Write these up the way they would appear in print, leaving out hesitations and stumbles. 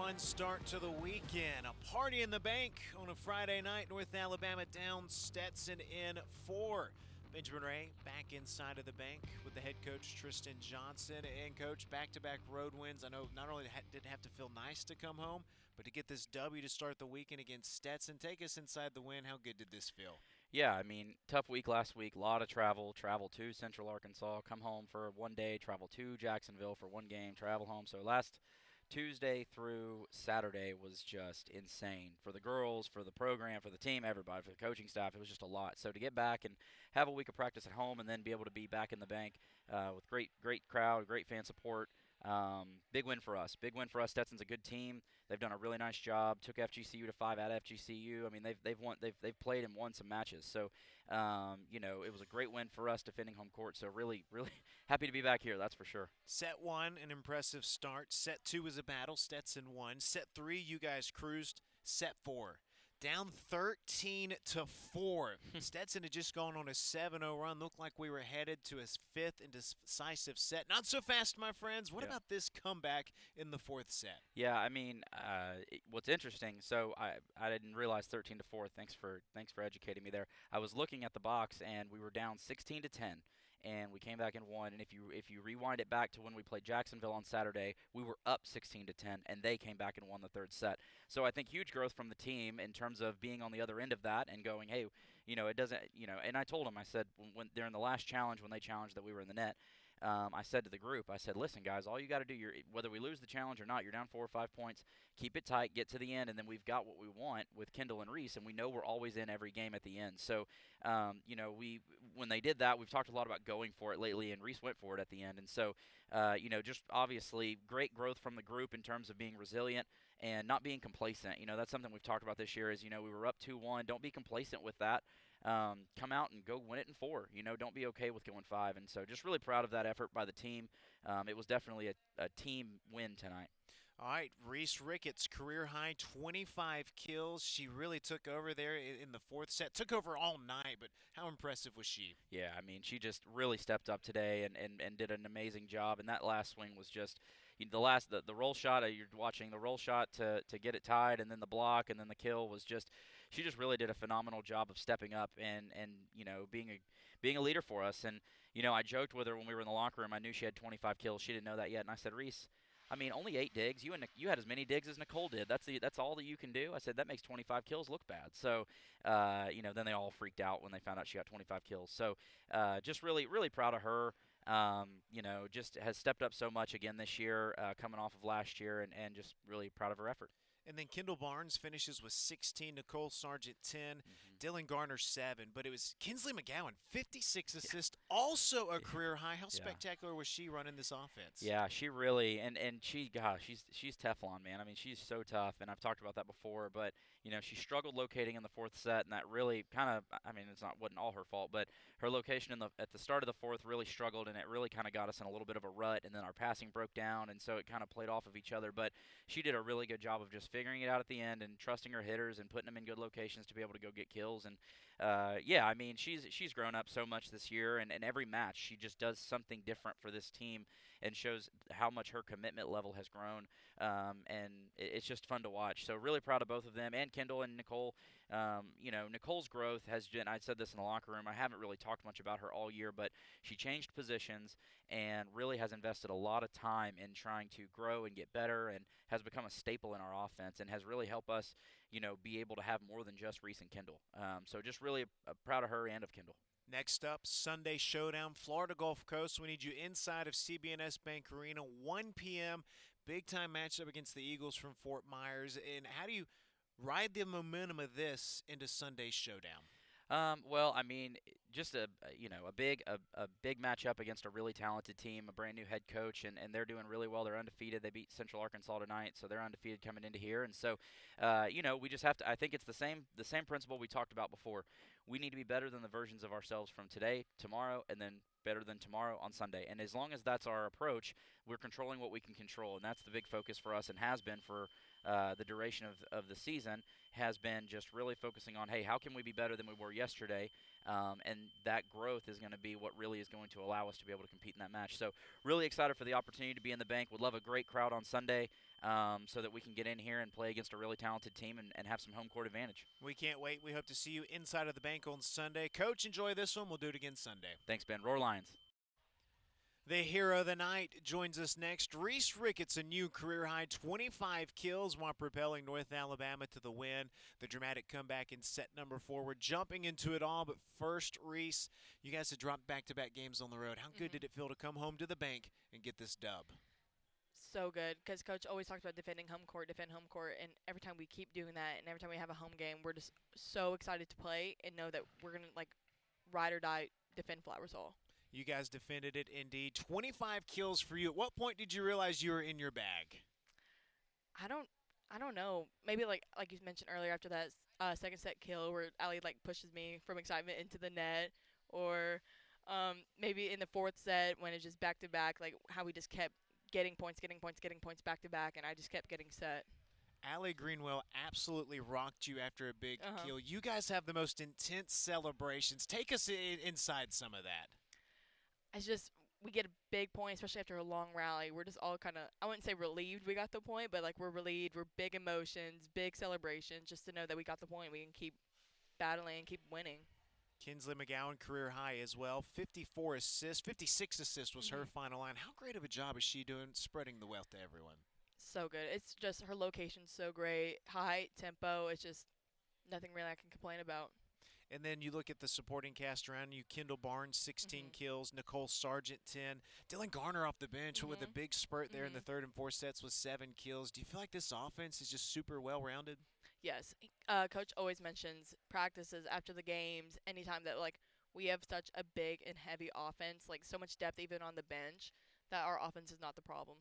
fun start to the weekend. A party in the bank on a Friday night. North Alabama down Stetson in 4. Benjamin Ray back inside of the bank with the head coach Tristan Johnson. And coach, back-to-back road wins. I know not only did it have to feel nice to come home, but to get this W to start the weekend against Stetson. Take us inside the win. How good did this feel? Yeah, I mean, tough week last week. A lot of travel to Central Arkansas, come home for one day, travel to Jacksonville for one game, travel home. So last Tuesday through Saturday was just insane for the girls, for the program, for the team, everybody, for the coaching staff. It was just a lot. So to get back and have a week of practice at home and then be able to be back in the bank with great crowd, great fan support. Big win for us. Big win for us. Stetson's a good team. They've done a really nice job. Took FGCU to 5 at FGCU. I mean, they've played and won some matches. So, it was a great win for us defending home court. So really happy to be back here. That's for sure. Set 1, an impressive start. Set 2 was a battle. Stetson won. Set 3, you guys cruised. Set 4. Down 13-4. Stetson had just gone on a 7-0 run. Looked like we were headed to his 5th and decisive set. Not so fast, my friends. What about this comeback in the 4th set? Yeah, I mean, what's interesting, so I didn't realize 13-4. Thanks for educating me there. I was looking at the box, and we were down 16-10. And we came back and won. And if you rewind it back to when we played Jacksonville on Saturday, we were up 16-10, and they came back and won the 3rd set. So I think huge growth from the team in terms of being on the other end of that and going, hey, it doesn't, And I told them, I said when during the last challenge when they challenged that we were in the net. I said to the group, I said, listen, guys, all you got to do, whether we lose the challenge or not, you're down 4 or 5 points, keep it tight, get to the end, and then we've got what we want with Kendall and Reese, and we know we're always in every game at the end. So, when they did that, we've talked a lot about going for it lately, and Reese went for it at the end. And so, just obviously great growth from the group in terms of being resilient and not being complacent. That's something we've talked about this year is, we were up 2-1. Don't be complacent with that. Come out and go win it in 4. Don't be okay with going 5. And so just really proud of that effort by the team. It was definitely a team win tonight. All right, Reese Ricketts, career high 25 kills. She really took over there in the 4th set. Took over all night, but how impressive was she? Yeah, I mean, she just really stepped up today and did an amazing job. And that last swing was just the roll shot. You're watching the roll shot to get it tied, and then the block, and then the kill was just she just really did a phenomenal job of stepping up and being a leader for us. And I joked with her when we were in the locker room. I knew she had 25 kills. She didn't know that yet, and I said, Reese, I mean, only 8 digs. You had as many digs as Nicole did. That's all that you can do. I said that makes 25 kills look bad. So, then they all freaked out when they found out she got 25 kills. So, just really proud of her. Just has stepped up so much again this year, coming off of last year, and just really proud of her effort. And then Kendall Barnes finishes with 16, Nicole Sargent 10, Dylan Garner 7. But it was Kinsley McGowan, 56 assists, also a career high. How spectacular was she running this offense? Yeah, she really she's Teflon, man. I mean, she's so tough, and I've talked about that before. But she struggled locating in the 4th set, and that really kind of, I mean, wasn't all her fault, but her location at the start of the 4th really struggled, and it really kind of got us in a little bit of a rut. And then our passing broke down, and so it kind of played off of each other. But she did a really good job of just figuring it out at the end and trusting her hitters and putting them in good locations to be able to go get kills. And I mean, she's grown up so much this year, and every match she just does something different for this team and shows how much her commitment level has grown. And it's just fun to watch. So really proud of both of them, and Kendall and Nicole. Nicole's growth has been, I said this in the locker room, I haven't really talked much about her all year, but she changed positions and really has invested a lot of time in trying to grow and get better, and has become a staple in our offense and has really helped us, be able to have more than just Reese and Kendall. So just really proud of her and of Kendall. Next up, Sunday Showdown, Florida Gulf Coast. We need you inside of CB&S Bank Arena, 1 p.m. Big-time matchup against the Eagles from Fort Myers. And how do you ride the momentum of this into Sunday's Showdown? Well, I mean, just a big matchup against a really talented team, a brand new head coach, and they're doing really well. They're undefeated. They beat Central Arkansas tonight, so they're undefeated coming into here. And so, we just have to. I think it's the same principle we talked about before. We need to be better than the versions of ourselves from today, tomorrow, and then better than tomorrow on Sunday. And as long as that's our approach, we're controlling what we can control, and that's the big focus for us, and has been for the duration of the season, has been just really focusing on, hey, how can we be better than we were yesterday? And that growth is going to be what really is going to allow us to be able to compete in that match. So really excited for the opportunity to be in the bank. Would love a great crowd on Sunday. so that we can get in here and play against a really talented team and have some home court advantage. We can't wait. We hope to see you inside of the bank on Sunday. Coach, enjoy this one. We'll do it again Sunday. Thanks, Ben. Roar Lions. The hero of the night joins us next. Reese Ricketts, a new career-high 25 kills while propelling North Alabama to the win. The dramatic comeback in set number 4. We're jumping into it all, but first, Reese, you guys had dropped back-to-back games on the road. How good did it feel to come home to the bank and get this dub? So good, because Coach always talks about defend home court, and every time we keep doing that, and every time we have a home game, we're just so excited to play and know that we're going to, ride or die, defend Flowers Hall. You guys defended it indeed. 25 kills for you. At what point did you realize you were in your bag? I don't know. Maybe like you mentioned earlier, after that second set kill where Allie pushes me from excitement into the net, or maybe in the fourth set when it's just back to back, how we just kept getting points back to back, and I just kept getting set. Allie Greenwell absolutely rocked you after a big kill. You guys have the most intense celebrations. Take us inside some of that. It's just we get a big point, especially after a long rally. We're just all kind of, I wouldn't say relieved we got the point, but we're relieved. We're big emotions, big celebrations, just to know that we got the point. We can keep battling and keep winning. Kinsley McGowan, career high as well. 54 assists, 56 assists was her final line. How great of a job is she doing spreading the wealth to everyone? So good. It's just her location's so great. Height, tempo, it's just nothing really I can complain about. And then you look at the supporting cast around you. Kendall Barnes, 16 kills. Nicole Sargent, 10. Dylan Garner off the bench with a big spurt there in the third and fourth sets with 7 kills. Do you feel like this offense is just super well-rounded? Yes. Coach always mentions practices after the games, anytime that, we have such a big and heavy offense, so much depth even on the bench, that our offense is not the problem,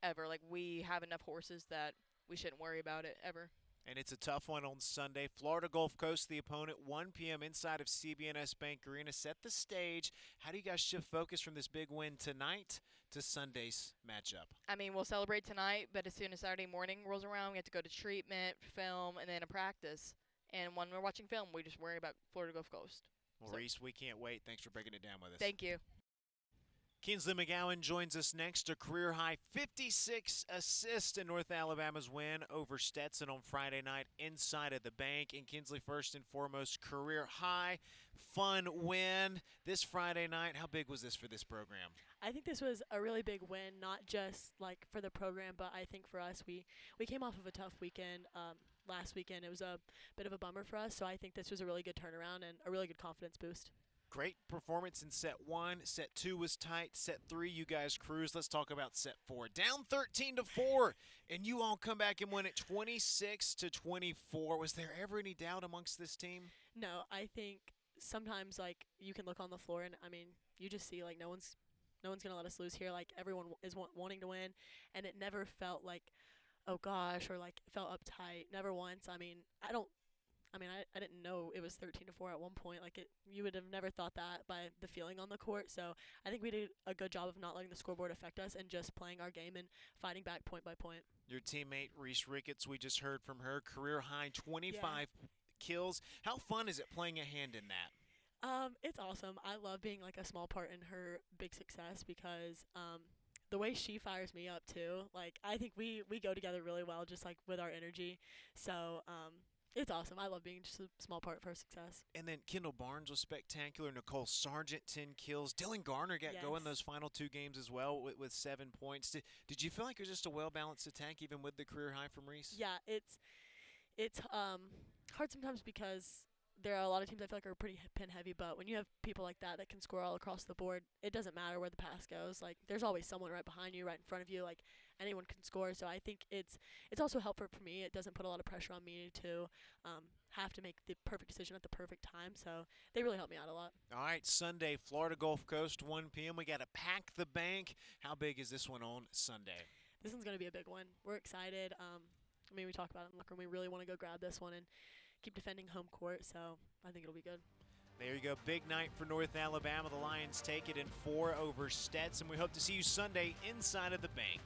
ever. We have enough horses that we shouldn't worry about it, ever. And it's a tough one on Sunday. Florida Gulf Coast, the opponent, 1 p.m. inside of CBNS Bank Arena. Set the stage. How do you guys shift focus from this big win tonight to Sunday's matchup? I mean, we'll celebrate tonight, but as soon as Saturday morning rolls around, we have to go to treatment, film, and then a practice. And when we're watching film, we just worry about Florida Gulf Coast. Well, Reese, we can't wait. Thanks for breaking it down with us. Thank you. Kinsley McGowan joins us next. A career-high 56 assists in North Alabama's win over Stetson on Friday night inside of the bank. And Kinsley, first and foremost, career-high, fun win this Friday night. How big was this for this program? I think this was a really big win, not just for the program, but I think for us, we came off of a tough weekend. Last weekend, it was a bit of a bummer for us, so I think this was a really good turnaround and a really good confidence boost. Great performance in set 1. Set 2 was tight. Set 3, you guys cruised. Let's talk about set 4. Down 13-4, and you all come back and win it 26-24. Was there ever any doubt amongst this team? No, I think sometimes you can look on the floor and you just see no one's gonna let us lose here. Everyone is wanting to win, and it never felt oh gosh, or it felt uptight. Never once. I didn't know it was 13-4 at one point. You would have never thought that by the feeling on the court. So I think we did a good job of not letting the scoreboard affect us and just playing our game and fighting back point by point. Your teammate, Reese Ricketts, we just heard from her, career high 25 kills. How fun is it playing a hand in that? It's awesome. I love being a small part in her big success because the way she fires me up too. I think we go together really well, just with our energy. So it's awesome. I love being just a small part of her success. And then Kendall Barnes was spectacular. Nicole Sargent, 10 kills. Dylan Garner got going those final 2 games as well with 7 points. Did you feel like it was just a well-balanced attack even with the career high from Reese? Yeah, it's hard sometimes because there are a lot of teams I feel are pretty pin heavy, but when you have people like that can score all across the board, it doesn't matter where the pass goes. There's always someone right behind you, right in front of you. Anyone can score. So I think it's also helpful for me. It doesn't put a lot of pressure on me to have to make the perfect decision at the perfect time. So they really help me out a lot. All right, Sunday, Florida Gulf Coast, 1 p.m. We got to pack the bank. How big is this one on Sunday? This one's going to be a big one. We're excited. We talk about it in the locker room. We really want to go grab this one and keep defending home court, so I think it'll be good. There you go. Big night for North Alabama. The Lions take it in 4 over Stetson. We hope to see you Sunday inside of the bank.